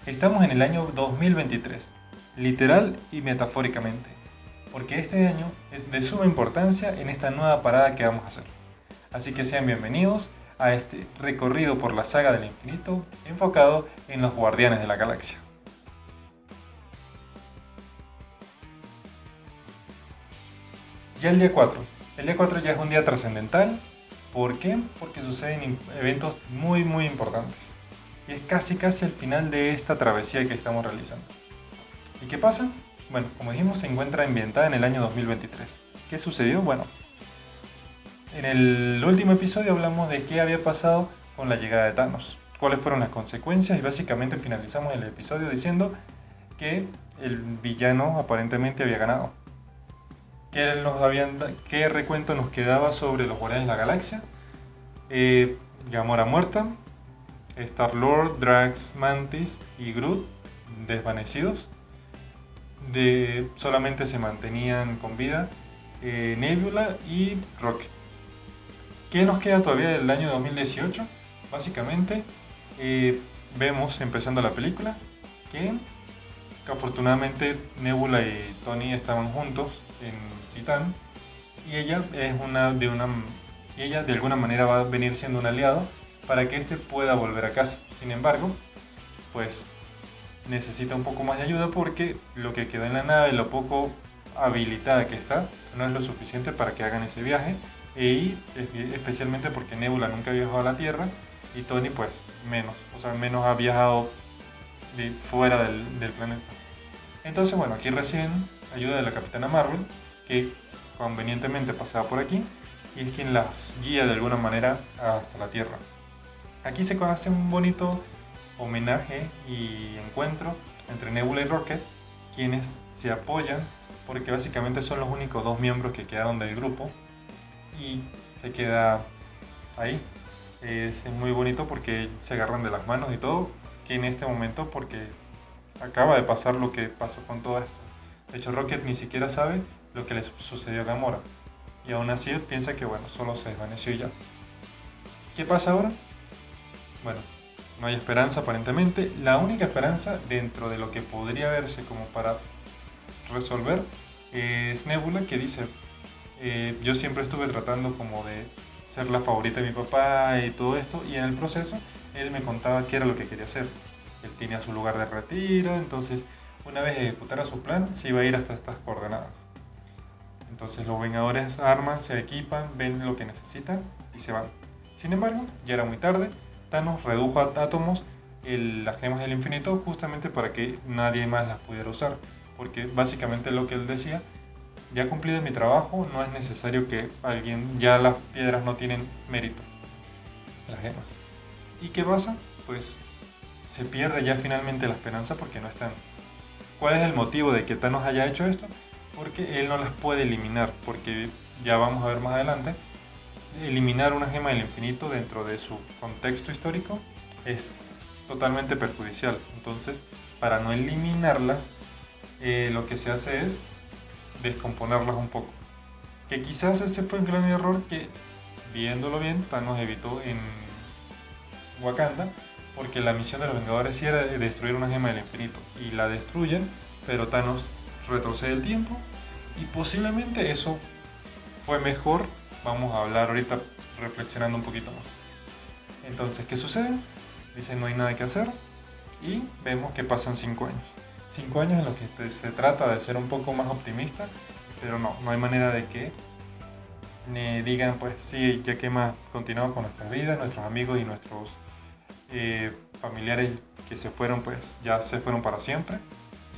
Estamos en el año 2023, literal y metafóricamente, porque este año es de suma importancia en esta nueva parada que vamos a hacer. Así que sean bienvenidos a este recorrido por la saga del infinito enfocado en los guardianes de la galaxia. Ya el día 4. El día 4 ya es un día trascendental. ¿Por qué? Porque suceden eventos muy importantes. Y es casi el final de esta travesía que estamos realizando. ¿Y qué pasa? Bueno, como dijimos, se encuentra ambientada en el año 2023. ¿Qué sucedió? Bueno, en el último episodio hablamos de qué había pasado con la llegada de Thanos, cuáles fueron las consecuencias y básicamente finalizamos el episodio diciendo que el villano aparentemente había ganado. ¿Qué recuento nos quedaba sobre los Guardianes de la Galaxia? Gamora muerta, Star-Lord, Drax, Mantis y Groot desvanecidos. Solamente se mantenían con vida Nebula y Rocket. ¿Qué nos queda todavía del año 2018? Básicamente vemos, empezando la película, que afortunadamente Nebula y Tony estaban juntos en Titán y ella de alguna manera va a venir siendo un aliado para que éste pueda volver a casa. Sin embargo, pues necesita un poco más de ayuda porque lo que quedó en la nave, lo poco habilitada que está, no es lo suficiente para que hagan ese viaje, y especialmente porque Nebula nunca ha viajado a la Tierra y Tony pues menos ha viajado fuera del planeta. Entonces bueno, aquí reciben ayuda de la Capitana Marvel, que convenientemente pasaba por aquí y es quien las guía de alguna manera hasta la Tierra. Aquí se hace un bonito homenaje y encuentro entre Nebula y Rocket, quienes se apoyan porque básicamente son los únicos dos miembros que quedaron del grupo y se queda ahí. Es muy bonito porque se agarran de las manos y todo, que en este momento porque acaba de pasar lo que pasó con todo esto. De hecho, Rocket ni siquiera sabe lo que le sucedió a Gamora y aún así él piensa que bueno, solo se desvaneció y ya. ¿Qué pasa ahora? Bueno, no hay esperanza aparentemente. La única esperanza dentro de lo que podría verse como para resolver es Nebula, que dice, yo siempre estuve tratando como de ser la favorita de mi papá y todo esto, y en el proceso él me contaba qué era lo que quería hacer. Él tenía su lugar de retiro, entonces una vez ejecutara su plan se iba a ir hasta estas coordenadas. Entonces los Vengadores arman, se equipan, ven lo que necesitan y se van. Sin embargo, ya era muy tarde. Thanos redujo a átomos las gemas del infinito justamente para que nadie más las pudiera usar. Porque básicamente lo que él decía, ya cumplido mi trabajo, no es necesario que ya las piedras no tienen mérito, las gemas. ¿Y qué pasa? Pues se pierde ya finalmente la esperanza porque no están. ¿Cuál es el motivo de que Thanos haya hecho esto? Porque él no las puede eliminar, porque ya vamos a ver más adelante, eliminar una gema del infinito dentro de su contexto histórico es totalmente perjudicial. Entonces, para no eliminarlas, lo que se hace es descomponerlas un poco. Que quizás ese fue un gran error que, viéndolo bien, Thanos evitó en Wakanda, porque la misión de los Vengadores sí era destruir una gema del infinito, y la destruyen, pero Thanos retrocede el tiempo, y posiblemente eso fue mejor. Vamos a hablar ahorita reflexionando un poquito más. Entonces, ¿qué sucede? Dicen no hay nada que hacer y vemos que pasan 5 años. 5 años en los que se trata de ser un poco más optimista, pero no hay manera de que digan pues sí, ya que más continuamos con nuestras vidas, nuestros amigos y nuestros familiares que se fueron pues ya se fueron para siempre.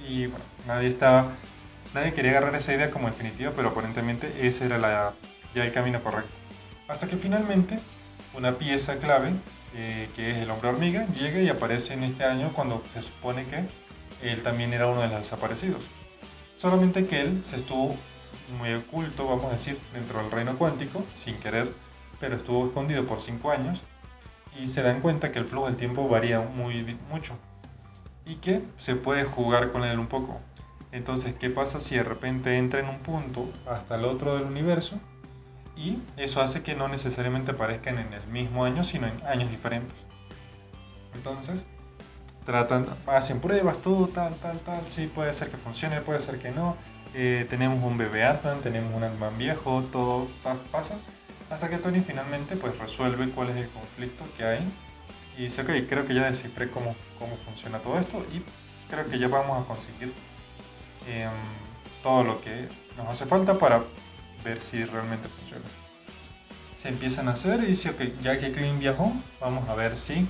Y bueno, nadie quería agarrar esa idea como definitiva, pero aparentemente esa era ya el camino correcto. Hasta que finalmente una pieza clave, que es el hombre hormiga, llega y aparece en este año cuando se supone que él también era uno de los desaparecidos. Solamente que él se estuvo muy oculto, vamos a decir, dentro del reino cuántico, sin querer, pero estuvo escondido por 5 años y se dan cuenta que el flujo del tiempo varía mucho y que se puede jugar con él un poco. Entonces, ¿qué pasa si de repente entra en un punto hasta el otro del universo? Y eso hace que no necesariamente aparezcan en el mismo año, sino en años diferentes. Entonces, hacen pruebas, todo, tal, sí, puede ser que funcione, puede ser que no. Tenemos un bebé Ant-Man, tenemos un Ant-Man viejo, todo pasa. Hasta que Tony finalmente pues resuelve cuál es el conflicto que hay. Y dice, ok, creo que ya descifré cómo funciona todo esto y creo que ya vamos a conseguir em, todo lo que nos hace falta para ver si realmente funciona. Se empiezan a hacer y dice, ok, ya que Clint viajó, vamos a ver si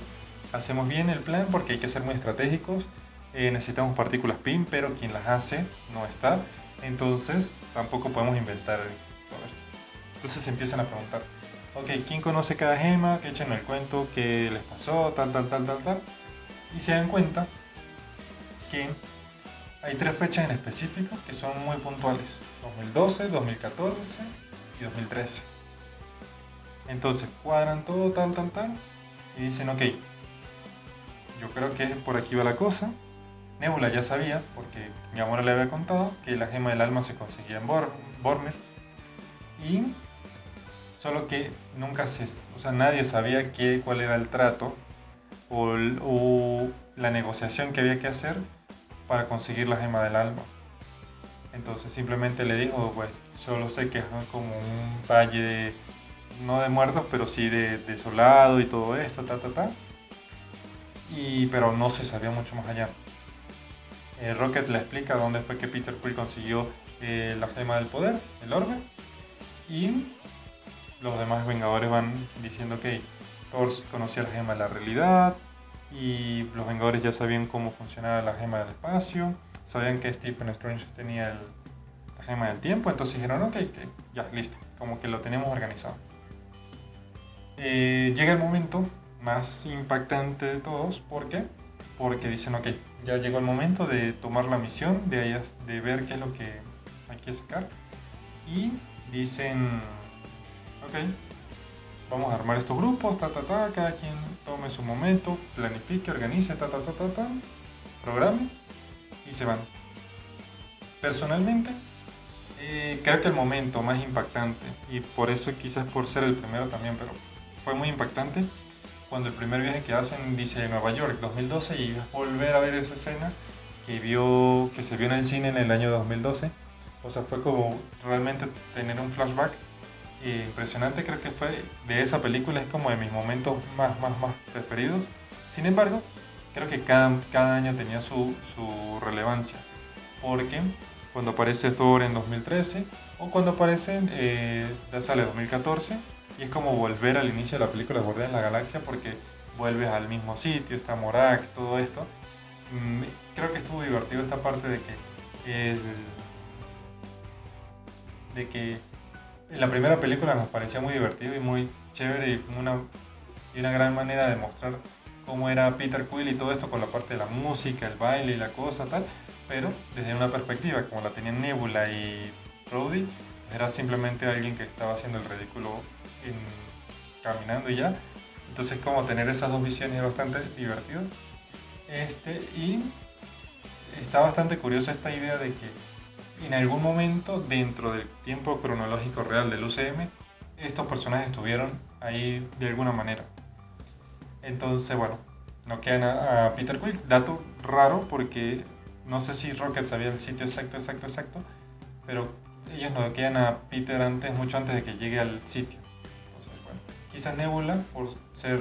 hacemos bien el plan porque hay que ser muy estratégicos. Necesitamos partículas PIM, pero quien las hace no está. Entonces tampoco podemos inventar todo esto. Entonces se empiezan a preguntar, ok, ¿quién conoce cada gema? Que echen el cuento, qué les pasó, tal. Y se dan cuenta que hay 3 fechas en específico que son muy puntuales. 2012, 2014 y 2013. Entonces cuadran todo, tal. Y dicen, ok, yo creo que por aquí va la cosa. Nebula ya sabía, porque mi amor le había contado, que la gema del alma se conseguía en Bormir. Y solo que o sea, nadie sabía cuál era el trato o la negociación que había que hacer para conseguir la gema del alma. Entonces simplemente le dijo, pues solo sé que es como un valle, no de muertos, pero sí de desolado y todo esto, pero no se sabía mucho más allá. Rocket le explica dónde fue que Peter Quill consiguió la gema del poder, el orbe, y los demás Vengadores van diciendo que Thor conocía la gema de la realidad y los Vengadores ya sabían cómo funcionaba la gema del espacio, sabían que Stephen Strange tenía la gema del tiempo, entonces dijeron, ok, ya, listo, como que lo tenemos organizado. Llega el momento más impactante de todos, ¿por qué? Porque dicen, ok, ya llegó el momento de tomar la misión, de ver qué es lo que hay que sacar. Y dicen, ok, vamos a armar estos grupos, cada quien tome su momento, planifique, organice, programe y se van. Personalmente, creo que el momento más impactante, y por eso quizás por ser el primero también, pero fue muy impactante, cuando el primer viaje que hacen dice Nueva York 2012 y volver a ver esa escena que se vio en el cine en el año 2012. O sea, fue como realmente tener un flashback impresionante. Creo que fue de esa película, es como de mis momentos más preferidos. Sin embargo, creo que cada año tenía su relevancia. Porque cuando aparece Thor en 2013 o cuando aparece, ya sale 2014, y es como volver al inicio de la película Guardianes de la Galaxia porque vuelves al mismo sitio, está Morak, todo esto. Creo que estuvo divertido esta parte de que en la primera película nos parecía muy divertido y muy chévere y una gran manera de mostrar cómo era Peter Quill y todo esto con la parte de la música, el baile y la cosa tal, pero desde una perspectiva como la tenían Nebula y Rhodey, era simplemente alguien que estaba haciendo el ridículo caminando y ya. Entonces como tener esas dos visiones es bastante divertido. Y está bastante curiosa esta idea de que en algún momento dentro del tiempo cronológico real del UCM, estos personajes estuvieron ahí de alguna manera. Entonces, bueno, no quedan a Peter Quill. Dato raro porque no sé si Rocket sabía el sitio exacto, pero ellos no quedan a Peter mucho antes de que llegue al sitio. Entonces, bueno, quizás Nebula, por ser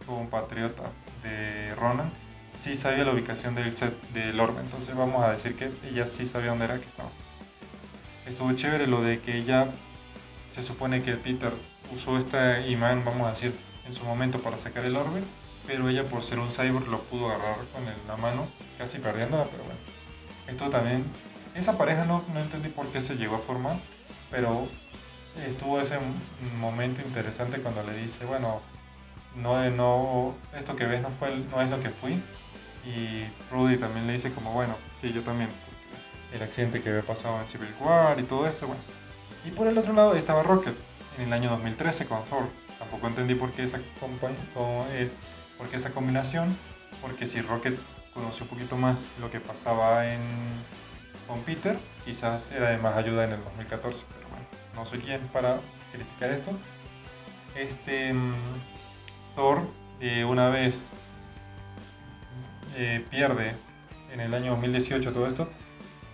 compatriota de Ronan, sí sabía la ubicación del set del orbe, entonces vamos a decir que ella sí sabía dónde era que estaba. Estuvo chévere lo de que ella, se supone que Peter usó este imán, vamos a decir, en su momento para sacar el orbe, pero ella por ser un cyborg lo pudo agarrar con la mano, casi perdiéndola, pero bueno. Esto también, esa pareja no entendí por qué se llegó a formar, pero estuvo ese momento interesante cuando le dice, bueno, esto que ves no es lo que fui. Y Rudy también le dice como, bueno, sí, yo también, el accidente que había pasado en Civil War y todo esto, bueno. Y por el otro lado estaba Rocket, en el año 2013 con Thor. Tampoco entendí por qué esa combinación, porque si Rocket conoció un poquito más lo que pasaba con Peter, quizás era de más ayuda en el 2014, pero bueno, no soy quien para criticar esto. Thor, una vez pierde en el año 2018 todo esto,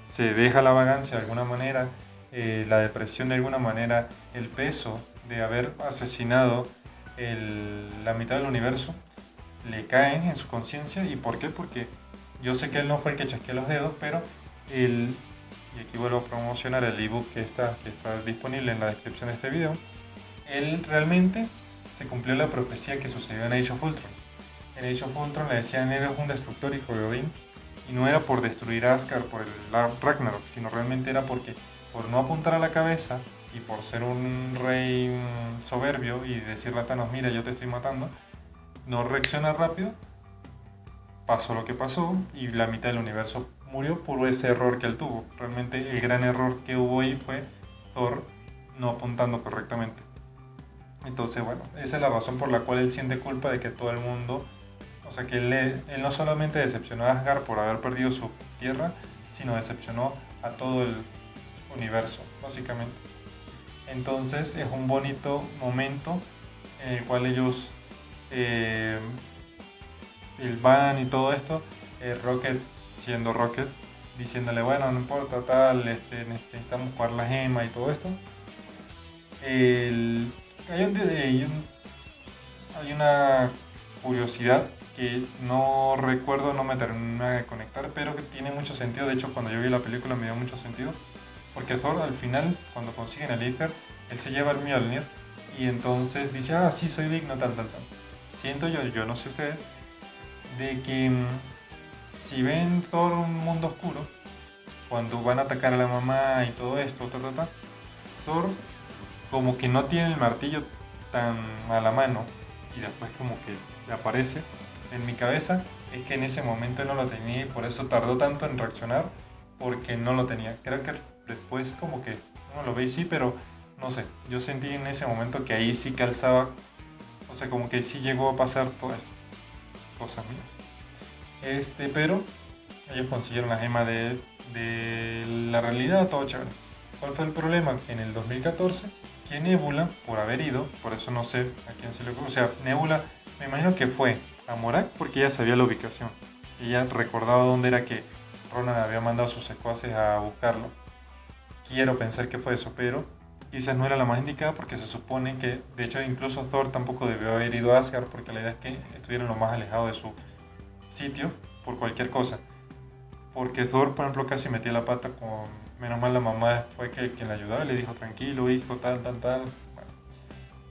se deja la vagancia de alguna manera, la depresión de alguna manera, el peso de haber asesinado la mitad del universo, le caen en su conciencia. ¿Y por qué? Porque yo sé que él no fue el que chasqueó los dedos, pero él, y aquí vuelvo a promocionar el ebook que está disponible en la descripción de este video, él realmente se cumplió la profecía que sucedió en Age of Ultron. En Age of Ultron le decían: eres un destructor, hijo de Odín, y no era por destruir a Asgard, por el Ragnarok, sino realmente era porque por no apuntar a la cabeza y por ser un rey soberbio y decirle a Thanos: mira, yo te estoy matando, no reacciona rápido, pasó lo que pasó y la mitad del universo murió por ese error que él tuvo. Realmente el gran error que hubo ahí fue Thor no apuntando correctamente. Entonces, bueno, esa es la razón por la cual él siente culpa de que todo el mundo, o sea, que él no solamente decepcionó a Asgard por haber perdido su tierra, sino decepcionó a todo el universo, básicamente. Entonces es un bonito momento en el cual ellos van y todo esto, Rocket siendo Rocket, diciéndole: bueno, no importa, tal, necesitamos jugar la gema y todo esto. Hay una curiosidad que no recuerdo, no me termina de conectar, pero que tiene mucho sentido. De hecho, cuando yo vi la película me dio mucho sentido, porque Thor al final, cuando consiguen el Aether, él se lleva el Mjolnir y entonces dice: ah, sí, soy digno, tal. Siento yo no sé ustedes, de que si ven Thor un mundo oscuro, cuando van a atacar a la mamá y todo esto, Thor como que no tiene el martillo tan a la mano y después como que le aparece. En mi cabeza es que en ese momento no lo tenía y por eso tardó tanto en reaccionar, porque no lo tenía. Creo que después como que uno lo ve y sí, pero no sé, yo sentí en ese momento que ahí sí calzaba, o sea, como que sí llegó a pasar todo esto, cosas mías. Pero ellos consiguieron la gema de la realidad, todo chévere. ¿Cuál fue el problema? En el 2014, que Nebula, por haber ido, por eso no sé a quién se le ocurrió, o sea, Nebula, me imagino que fue a Morak porque ella sabía la ubicación. Ella recordaba dónde era que Ronan había mandado a sus secuaces a buscarlo. Quiero pensar que fue eso, pero quizás no era la más indicada, porque se supone que, de hecho, incluso Thor tampoco debió haber ido a Asgard, porque la idea es que estuvieran lo más alejado de su sitio por cualquier cosa. Porque Thor, por ejemplo, casi metía la pata con... Menos mal la mamá fue quien le ayudaba y le dijo: tranquilo, hijo, tal. Bueno.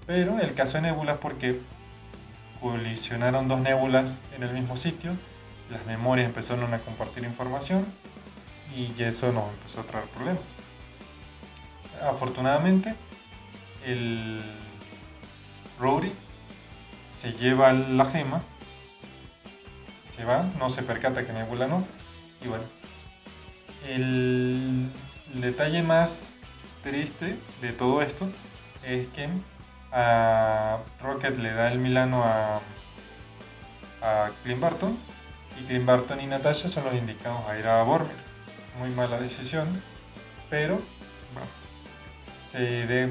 Pero el caso de Nebula es porque colisionaron dos nébulas en el mismo sitio, las memorias empezaron a compartir información y eso nos empezó a traer problemas. Afortunadamente, el Rhodey se lleva la gema, se va, no se percata que Nebula no, y bueno, el detalle más triste de todo esto es que a Rocket le da el Milano a Clint Barton, y Clint Barton y Natasha son los indicados a ir a Vormir. Muy mala decisión, pero bueno,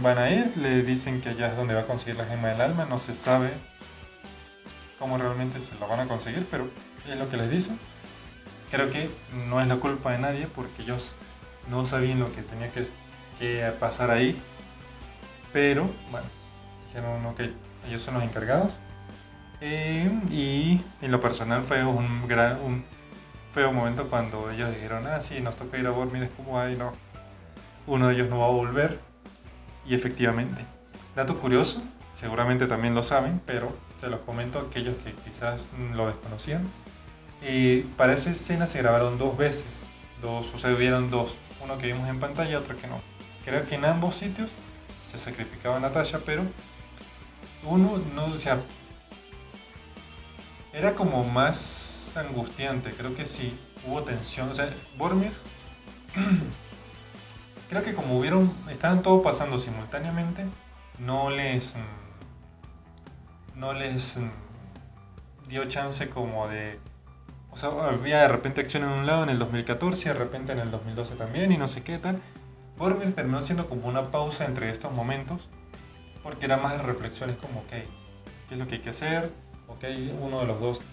van a ir, le dicen que allá es donde va a conseguir la gema del alma, no se sabe cómo realmente se la van a conseguir, pero es lo que les dicen. Creo que no es la culpa de nadie, porque ellos no sabían lo que tenía que pasar ahí, pero bueno, dijeron: ok, ellos son los encargados. Y en lo personal fue un feo momento cuando ellos dijeron: ah, sí, nos toca ir a Vormir. Es como: ay, no, uno de ellos no va a volver. Y efectivamente, dato curioso, seguramente también lo saben, pero se los comento a aquellos que quizás lo desconocían. Para esa escena se grabaron dos veces, sucedieron dos, uno que vimos en pantalla y otro que no. Creo que en ambos sitios se sacrificaba a Natasha, pero uno no, o sea, era como más angustiante. Creo que sí hubo tensión, o sea, Vormir creo que como estaban todos pasando simultáneamente, no les dio chance como de... O sea, había de repente acción en un lado en el 2014, de repente en el 2012 también, y no sé qué tal. Vormir terminó siendo como una pausa entre estos momentos, porque era más de reflexiones como: ok, ¿qué es lo que hay que hacer? Ok, uno de los dos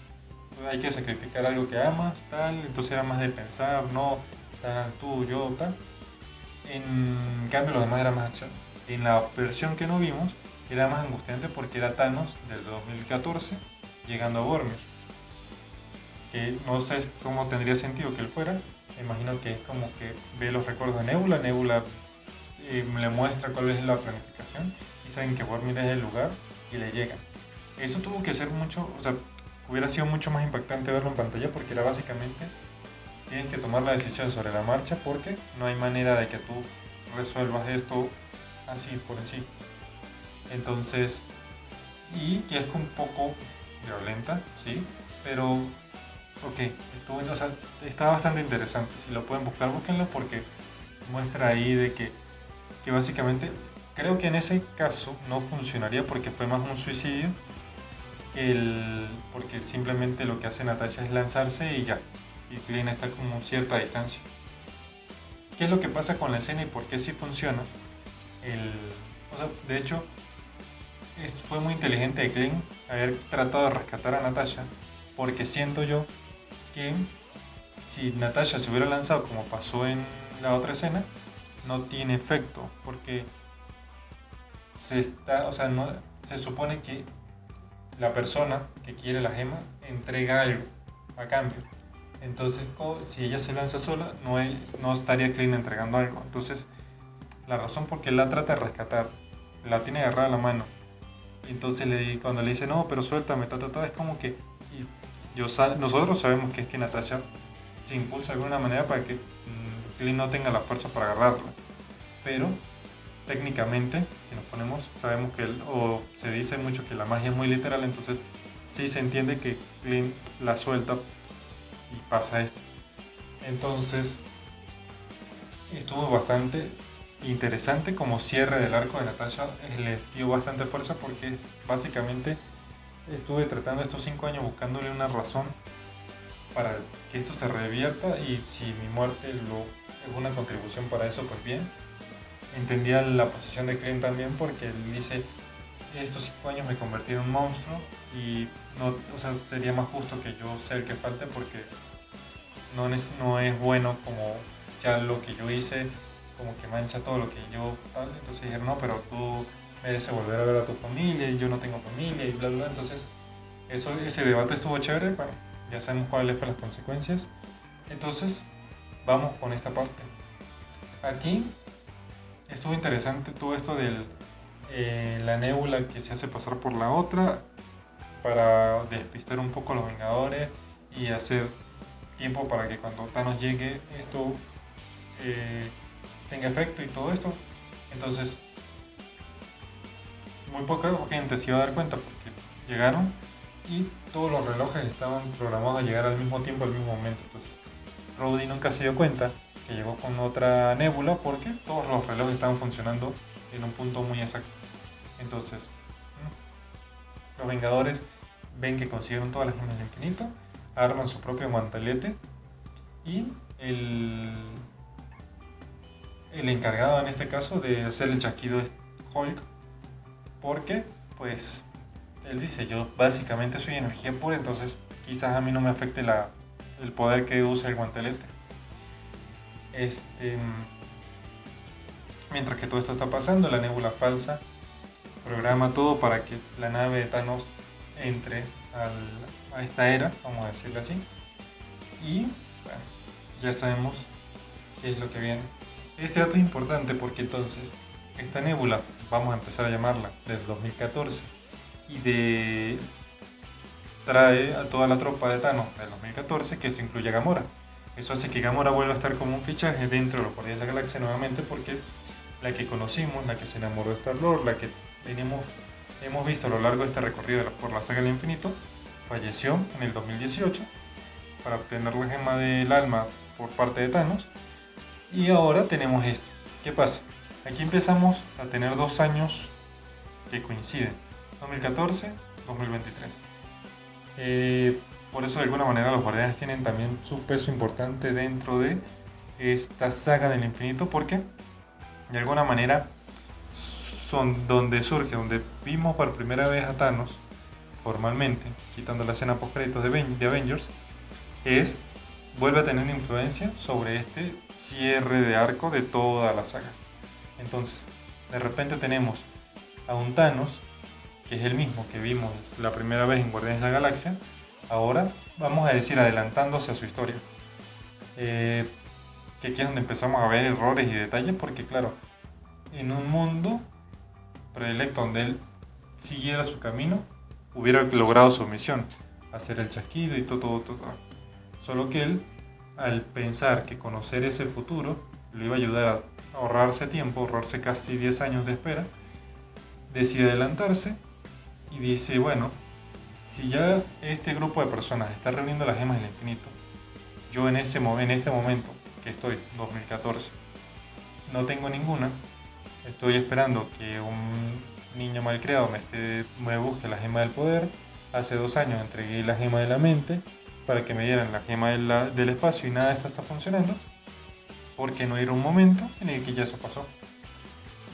hay que sacrificar algo que amas, tal, entonces era más de pensar, no, tal, tú, yo, tal. En cambio los demás era más acción. En la versión que no vimos era más angustiante porque era Thanos del 2014 llegando a Vormir, que no sé cómo tendría sentido que él fuera. Me imagino que es como que ve los recuerdos de Nebula, Nebula le muestra cuál es la planificación y saben que Vormir es el lugar y le llegan. Eso tuvo que ser mucho, o sea, hubiera sido mucho más impactante verlo en pantalla porque era básicamente tienes que tomar la decisión sobre la marcha porque no hay manera de que tú resuelvas esto así por en sí. Entonces, y que es un poco violenta, sí, pero ok, o sea, está bastante interesante. Si lo pueden buscar, búsquenlo porque muestra ahí de que básicamente creo que en ese caso no funcionaría porque fue más un suicidio porque simplemente lo que hace Natasha es lanzarse y ya. Y Clint está como a cierta distancia. ¿Qué es lo que pasa con la escena y por qué sí funciona? O sea, de hecho, fue muy inteligente de Clint haber tratado de rescatar a Natasha porque siento yo que si Natasha se hubiera lanzado como pasó en la otra escena, no tiene efecto porque o sea, no, se supone que la persona que quiere la gema entrega algo a cambio. Entonces, si ella se lanza sola, no estaría Clint entregando algo. Entonces, la razón por qué la trata de rescatar, la tiene agarrada a la mano. Entonces, cuando le dice, no, pero suéltame, es como que. Nosotros sabemos que es que Natasha se impulsa de alguna manera para que Clint no tenga la fuerza para agarrarla. Pero técnicamente, si nos ponemos, sabemos o se dice mucho que la magia es muy literal, entonces sí se entiende que Clint la suelta y pasa esto. Entonces, estuvo bastante interesante como cierre del arco de Natasha, le dio bastante fuerza porque básicamente estuve tratando estos 5 años buscándole una razón para que esto se revierta y si mi muerte es una contribución para eso, pues bien. Entendía la posición de Clint también porque él dice, estos 5 años me convertí en un monstruo y no, o sea, sería más justo que yo sea el que falte porque no es bueno como ya lo que yo hice, como que mancha todo lo que yo tal. Entonces dijeron, no, pero tú mereces volver a ver a tu familia y yo no tengo familia y bla, bla, bla. Entonces ese debate estuvo chévere, bueno, ya sabemos cuáles fueron las consecuencias. Entonces, vamos con esta parte. Aquí estuvo interesante todo esto de la Nebula que se hace pasar por la otra para despistar un poco a los Vengadores y hacer tiempo para que cuando Thanos llegue esto tenga efecto y todo esto. Entonces, muy poca gente se iba a dar cuenta porque llegaron y todos los relojes estaban programados a llegar al mismo tiempo, al mismo momento. Entonces, Rhodey nunca se dio cuenta que llegó con otra Nebula porque todos los relojes estaban funcionando en un punto muy exacto. Entonces, los Vengadores ven que consiguieron todas las gemas del infinito, arman su propio guantelete y el encargado en este caso de hacer el chasquido es Hulk, porque pues él dice, yo básicamente soy energía pura, entonces quizás a mí no me afecte el poder que usa el guantelete. Mientras que todo esto está pasando, la Nebula falsa programa todo para que la nave de Thanos entre a esta era, vamos a decirlo así. Y bueno, ya sabemos qué es lo que viene. Este dato es importante porque entonces esta Nebula, vamos a empezar a llamarla, del 2014, y trae a toda la tropa de Thanos del 2014, que esto incluye a Gamora. Eso hace que Gamora vuelva a estar como un fichaje dentro de los Guardianes de la Galaxia nuevamente porque la que conocimos, la que se enamoró de Star-Lord, la que hemos visto a lo largo de este recorrido por la saga del infinito, falleció en el 2018 para obtener la gema del alma por parte de Thanos. Y ahora tenemos esto. ¿Qué pasa? Aquí empezamos a tener 2 años que coinciden, 2014, 2023. Por eso de alguna manera los Guardianes tienen también su peso importante dentro de esta saga del infinito porque de alguna manera son donde vimos por primera vez a Thanos formalmente, quitando la escena post créditos de Avengers, vuelve a tener una influencia sobre este cierre de arco de toda la saga. Entonces, de repente tenemos a un Thanos, que es el mismo que vimos la primera vez en Guardianes de la Galaxia, ahora vamos a decir adelantándose a su historia. Que aquí es donde empezamos a ver errores y detalles, porque claro, en un mundo predilecto donde él siguiera su camino, hubiera logrado su misión, hacer el chasquido y todo. Solo que él, al pensar que conocer ese futuro le iba a ayudar a ahorrarse tiempo, ahorrarse casi 10 años de espera, decide adelantarse y dice, bueno, si ya este grupo de personas está reuniendo las gemas del infinito, yo en este momento que estoy, 2014, no tengo ninguna, estoy esperando que un niño malcriado me busque la gema del poder. Hace 2 años entregué la gema de la mente para que me dieran la gema del espacio y nada de esto está funcionando, porque no era un momento en el que ya eso pasó.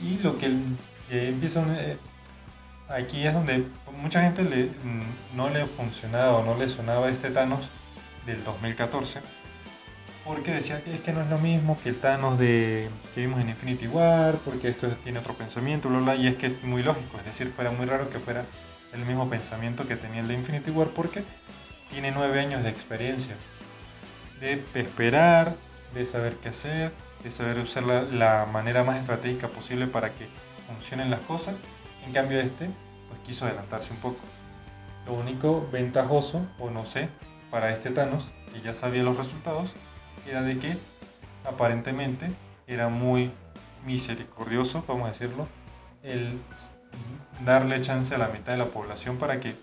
Y lo que empieza aquí es donde mucha gente no le funcionaba o no le sonaba este Thanos del 2014, porque decía que es que no es lo mismo que el Thanos que vimos en Infinity War, porque esto tiene otro pensamiento, y es que es muy lógico, es decir, fuera muy raro que fuera el mismo pensamiento que tenía el de Infinity War, porque tiene 9 años de experiencia, de esperar, de saber qué hacer, de saber usar la manera más estratégica posible para que funcionen las cosas. En cambio pues quiso adelantarse un poco. Lo único ventajoso, o no sé, para este Thanos, que ya sabía los resultados, era de que aparentemente era muy misericordioso, vamos a decirlo, el darle chance a la mitad de la población para que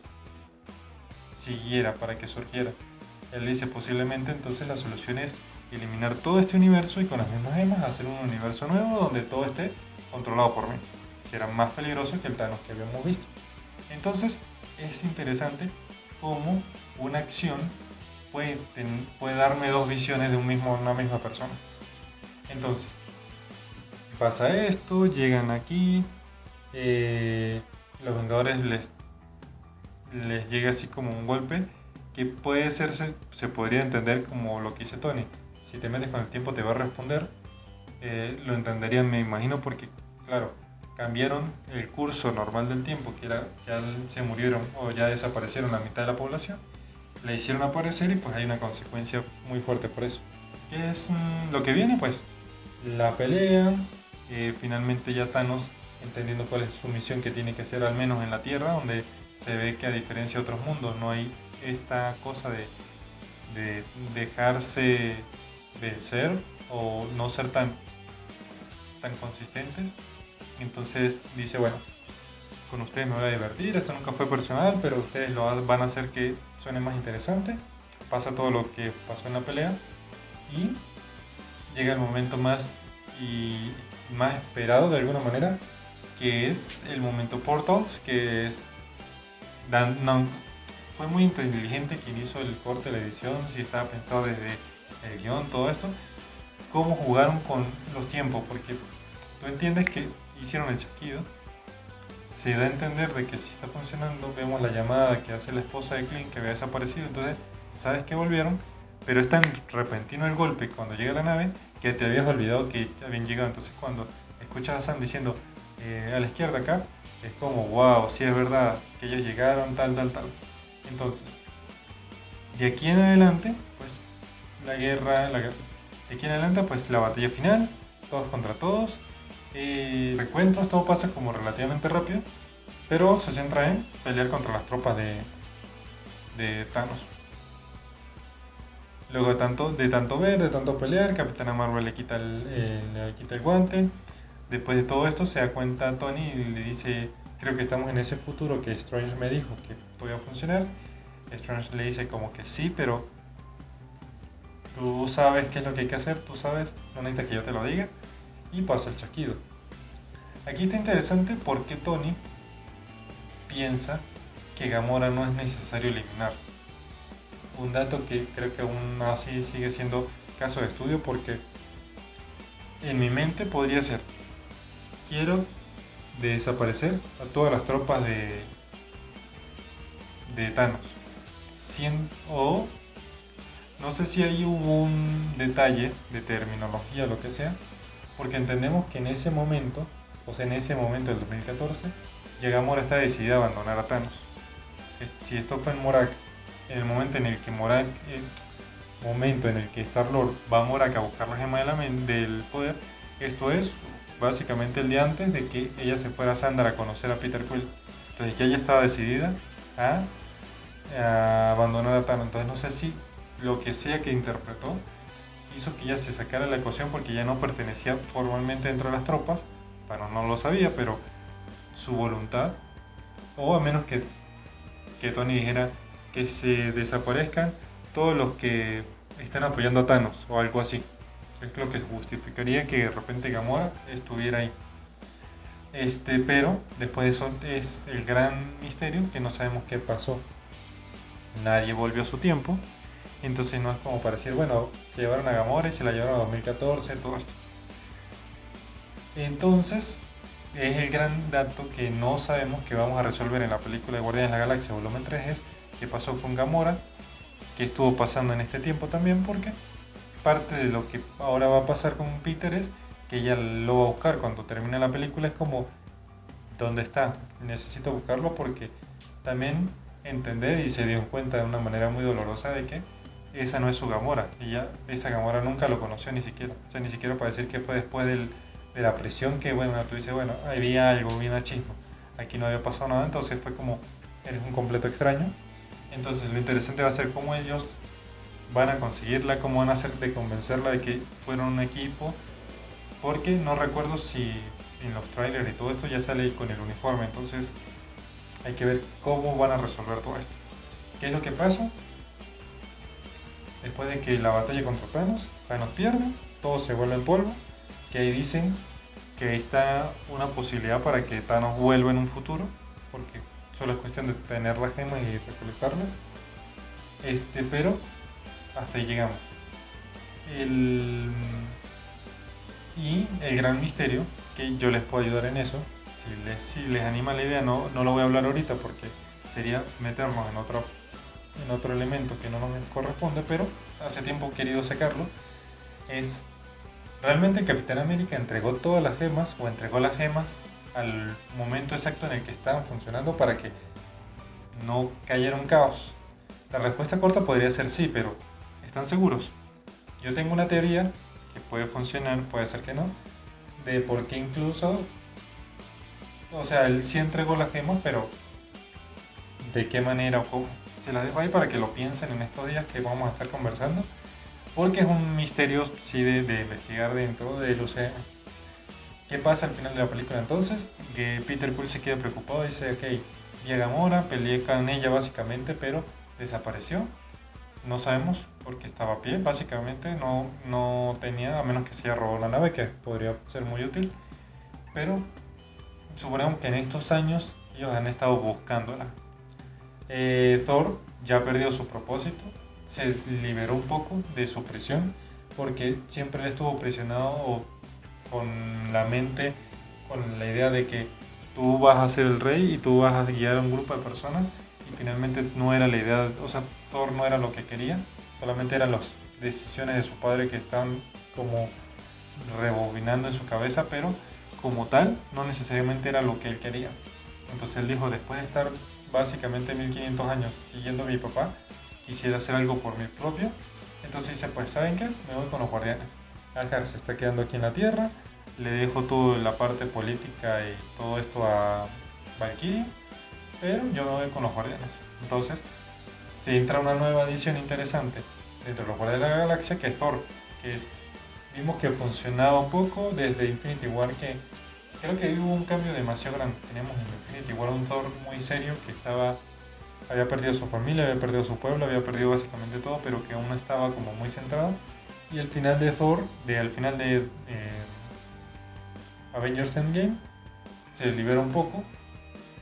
siguiera, para que surgiera. Él dice, posiblemente entonces la solución es eliminar todo este universo y con las mismas gemas hacer un universo nuevo donde todo esté controlado por mí, que era más peligroso que el Thanos que habíamos visto. Entonces es interesante cómo una acción puede darme 2 visiones de una misma persona. Entonces pasa esto, llegan aquí, los Vengadores les llega así como un golpe que se podría entender como lo que dice Tony. Si te metes con el tiempo te va a responder. Lo entenderían, me imagino, porque claro, cambiaron el curso normal del tiempo, que era ya se murieron o ya desaparecieron la mitad de la población, la hicieron aparecer y pues hay una consecuencia muy fuerte por eso. ¿Qué es lo que viene? Pues la pelea, finalmente ya Thanos entendiendo cuál es su misión, que tiene que ser al menos en la Tierra, donde se ve que a diferencia de otros mundos no hay esta cosa de dejarse vencer o no ser tan consistentes. Entonces dice, bueno, con ustedes me voy a divertir, esto nunca fue personal, pero ustedes van a hacer que suene más interesante. Pasa todo lo que pasó en la pelea y llega el momento más esperado de alguna manera, que es el momento Portals, que es fue muy inteligente quien hizo el corte, la edición, si estaba pensado desde el guión, todo esto, cómo jugaron con los tiempos, porque tú entiendes que hicieron el chasquido, se da a entender de que si está funcionando, vemos la llamada que hace la esposa de Clint que había desaparecido, entonces sabes que volvieron, pero es tan repentino el golpe cuando llega la nave que te habías olvidado que habían llegado. Entonces cuando escuchas a Sam diciendo a la izquierda acá, es como wow, sí es verdad que ellos llegaron, tal. Entonces, de aquí en adelante, pues la guerra. De aquí en adelante, pues la batalla final, todos contra todos, recuentros, todo pasa como relativamente rápido, pero se centra en pelear contra las tropas de Thanos. Luego de tanto ver, de tanto pelear, Capitana Marvel le quita el guante. Después de todo esto se da cuenta Tony y le dice, creo que estamos en ese futuro que Strange me dijo que podía funcionar. Strange le dice como que sí, pero tú sabes qué es lo que hay que hacer, tú sabes, no necesitas que yo te lo diga. Y pasa el chasquido. Aquí está interesante porque Tony piensa que Gamora no es necesario eliminar. Un dato que creo que aún así sigue siendo caso de estudio, porque en mi mente podría ser, quiero desaparecer a todas las tropas de de Thanos. O no sé si ahí hubo un detalle de terminología o lo que sea, porque entendemos que en ese momento, o sea, en ese momento del 2014, ya Gamora está decidida a abandonar a Thanos. Si esto fue en Morak, en el momento en el que Star-Lord va a Morak a buscar la gema del poder, esto es básicamente el día antes de que ella se fuera a Sandar a conocer a Peter Quill. Entonces ya ella estaba decidida a abandonar a Thanos. Entonces no sé si lo que sea que interpretó hizo que ella se sacara de la ecuación porque ya no pertenecía formalmente dentro de las tropas. Thanos no lo sabía, pero su voluntad, o a menos que Tony dijera que se desaparezcan todos los que están apoyando a Thanos o algo así. Es lo que justificaría que de repente Gamora estuviera ahí. Pero después de eso es el gran misterio que no sabemos qué pasó. Nadie volvió a su tiempo. Entonces no es como para decir, bueno, se llevaron a Gamora y se la llevaron a 2014, todo esto. Entonces, es el gran dato que no sabemos que vamos a resolver en la película de Guardianes de la Galaxia volumen 3, es qué pasó con Gamora, qué estuvo pasando en este tiempo también, porque parte de lo que ahora va a pasar con Peter es que ella lo va a buscar cuando termine la película. Es como, ¿dónde está? Necesito buscarlo, porque también entender, y se dio cuenta de una manera muy dolorosa, de que esa no es su Gamora. Esa Gamora nunca lo conoció ni siquiera. O sea, ni siquiera para decir que fue después de la prisión que, bueno, tú dices, bueno, había algo, bien machismo. Aquí no había pasado nada, entonces fue como, eres un completo extraño. Entonces lo interesante va a ser cómo ellos van a conseguirla, cómo van a hacer de convencerla de que fueron un equipo, porque no recuerdo si en los trailers y todo esto ya sale con el uniforme. Entonces hay que ver cómo van a resolver todo esto. ¿Qué es lo que pasa? Después de que la batalla contra Thanos pierde, todo se vuelve en polvo, que ahí dicen que está una posibilidad para que Thanos vuelva en un futuro, porque solo es cuestión de tener las gemas y recolectarlas. Pero hasta ahí llegamos. Y el gran misterio, que yo les puedo ayudar en eso, si les anima la idea, no lo voy a hablar ahorita porque sería meternos en otro elemento que no nos corresponde, pero hace tiempo he querido sacarlo. Es, ¿realmente el Capitán América entregó todas las gemas o entregó las gemas al momento exacto en el que estaban funcionando para que no cayera un caos? La respuesta corta podría ser sí, pero ¿están seguros? Yo tengo una teoría que puede funcionar, puede ser que no, de por qué incluso, o sea, él sí entregó las gemas, pero ¿de qué manera o cómo? Se las dejo ahí para que lo piensen en estos días que vamos a estar conversando, porque es un misterio sí de investigar dentro del UCM. ¿Qué pasa al final de la película entonces? Que Peter Quill se queda preocupado y dice, ok, vi a Gamora, peleé con ella básicamente, pero desapareció. No sabemos por qué estaba a pie, básicamente no tenía, a menos que se haya robado la nave, que podría ser muy útil. Pero suponemos que en estos años ellos han estado buscándola. Thor ya perdió su propósito, se liberó un poco de su prisión, porque siempre él estuvo prisionado con la mente, con la idea de que tú vas a ser el rey y tú vas a guiar a un grupo de personas, y finalmente no era la idea, o sea, Thor no era lo que quería, solamente eran las decisiones de su padre que estaban como rebobinando en su cabeza, pero como tal no necesariamente era lo que él quería. Entonces él dijo, después de estar básicamente 1500 años siguiendo a mi papá, quisiera hacer algo por mí propio. Entonces dice, pues ¿saben qué? Me voy con los guardianes. Ajar se está quedando aquí en la Tierra, le dejo toda la parte política y todo esto a Valkyrie, pero yo me voy con los guardianes. Entonces se entra una nueva edición interesante dentro de los Guardianes de la Galaxia, que es Thor, vimos que funcionaba un poco desde Infinity War, que creo que hubo un cambio demasiado grande. Teníamos en Infinity War un Thor muy serio que había perdido su familia, había perdido su pueblo, había perdido básicamente todo, pero que aún estaba como muy centrado. Y al final de Thor, al final de Avengers Endgame, se libera un poco.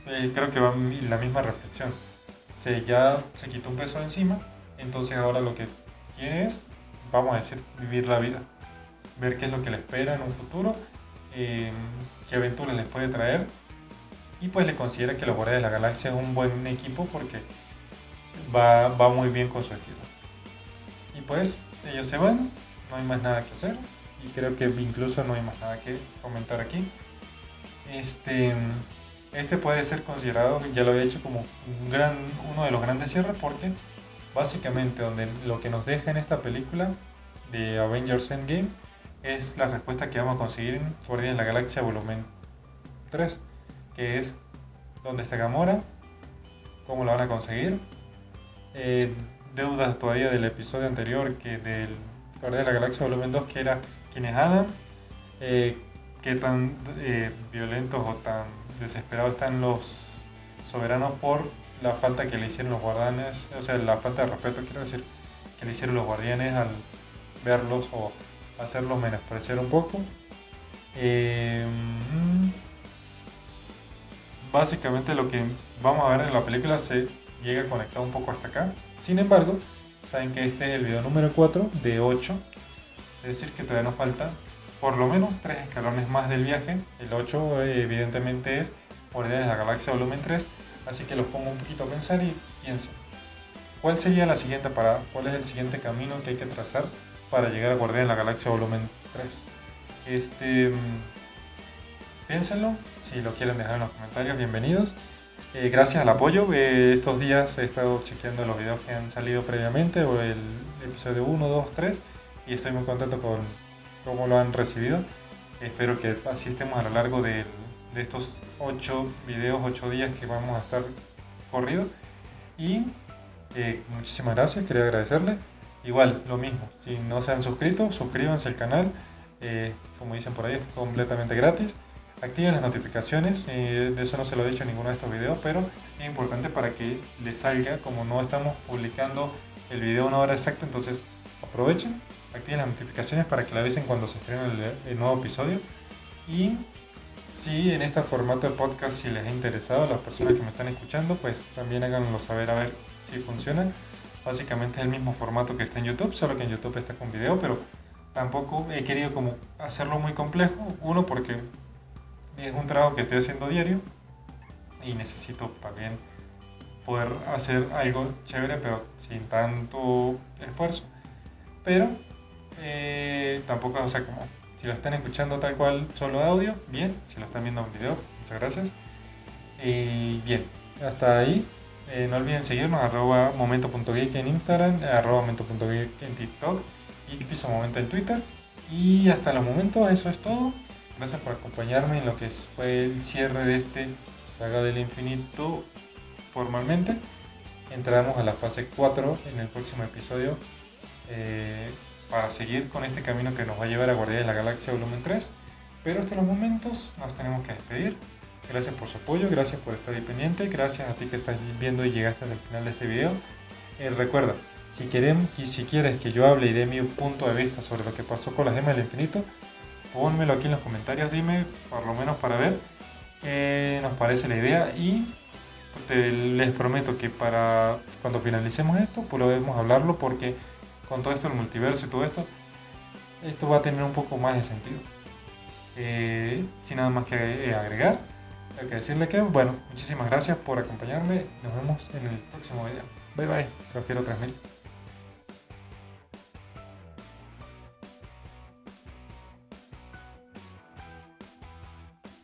Creo que va la misma reflexión. Ya se quitó un peso de encima, entonces ahora lo que quiere es, vamos a decir, vivir la vida. Ver qué es lo que le espera en un futuro, qué aventuras les puede traer. Y pues le considera que los Guardianes de la Galaxia es un buen equipo porque va muy bien con su estilo. Y pues ellos se van, no hay más nada que hacer y creo que incluso no hay más nada que comentar aquí. Este, este puede ser considerado, ya lo había hecho, como uno de los grandes cierres porque básicamente donde lo que nos deja en esta película de Avengers Endgame es la respuesta que vamos a conseguir en Guardianes de la Galaxia Volumen 3, que es dónde está Gamora, cómo la van a conseguir, deudas todavía del episodio anterior, que del Guardianes de la Galaxia Volumen 2, que era quién es Adam, qué tan violentos o tan desesperados están los soberanos por la falta que le hicieron los guardianes, o sea, la falta de respeto, quiero decir, que le hicieron los guardianes al verlos o hacerlos menospreciar un poco. Básicamente lo que vamos a ver en la película se llega conectado un poco hasta acá. Sin embargo, saben que este es el video número 4 de 8, es decir que todavía nos falta por lo menos 3 escalones más del viaje. El 8 evidentemente es Guardianes de la Galaxia Volumen 3, así que los pongo un poquito a pensar y piensen, ¿cuál sería la siguiente parada? ¿Cuál es el siguiente camino que hay que trazar para llegar a Guardianes de la Galaxia Volumen 3? Piénsenlo, si lo quieren dejar en los comentarios, bienvenidos. Gracias al apoyo, estos días he estado chequeando los videos que han salido previamente, o el episodio 1, 2, 3, y estoy muy contento con cómo lo han recibido. Espero que así estemos a lo largo de estos 8 videos, 8 días que vamos a estar corrido. Y muchísimas gracias, quería agradecerle. Igual, lo mismo, si no se han suscrito, suscríbanse al canal, como dicen por ahí, es completamente gratis. Activen las notificaciones, eso no se lo he dicho en ninguno de estos videos, pero es importante para que les salga, como no estamos publicando el video a una hora exacta, entonces aprovechen, activen las notificaciones para que le avisen cuando se estrene el nuevo episodio. Y si en este formato de podcast, si les ha interesado, las personas que me están escuchando, pues también háganlo saber a ver si funciona. Básicamente es el mismo formato que está en YouTube, solo que en YouTube está con video, pero tampoco he querido como hacerlo muy complejo. Uno, porque es un trabajo que estoy haciendo diario y necesito también poder hacer algo chévere, pero sin tanto esfuerzo. Pero tampoco, o sea, como si lo están escuchando tal cual solo audio, bien. Si lo están viendo en video, muchas gracias. Bien, hasta ahí. No olviden seguirnos, @momento.geek en Instagram, @momento.geek en TikTok y @momento en Twitter. Y hasta los momentos eso es todo. Gracias por acompañarme en lo que fue el cierre de este Saga del Infinito formalmente. Entramos a la fase 4 en el próximo episodio, para seguir con este camino que nos va a llevar a Guardianes de la Galaxia Volumen 3. Pero hasta los momentos nos tenemos que despedir. Gracias por su apoyo, gracias por estar ahí pendiente, gracias a ti que estás viendo y llegaste hasta el final de este video. Recuerda, si quieres que yo hable y dé mi punto de vista sobre lo que pasó con las gemas del infinito, pónmelo aquí en los comentarios, dime, por lo menos para ver qué nos parece la idea, y les prometo que para cuando finalicemos esto podemos hablarlo, porque con todo esto del multiverso y todo esto va a tener un poco más de sentido. Sin nada más que agregar, hay que decirle que, bueno, muchísimas gracias por acompañarme, nos vemos en el próximo video. Bye bye, los quiero 3000.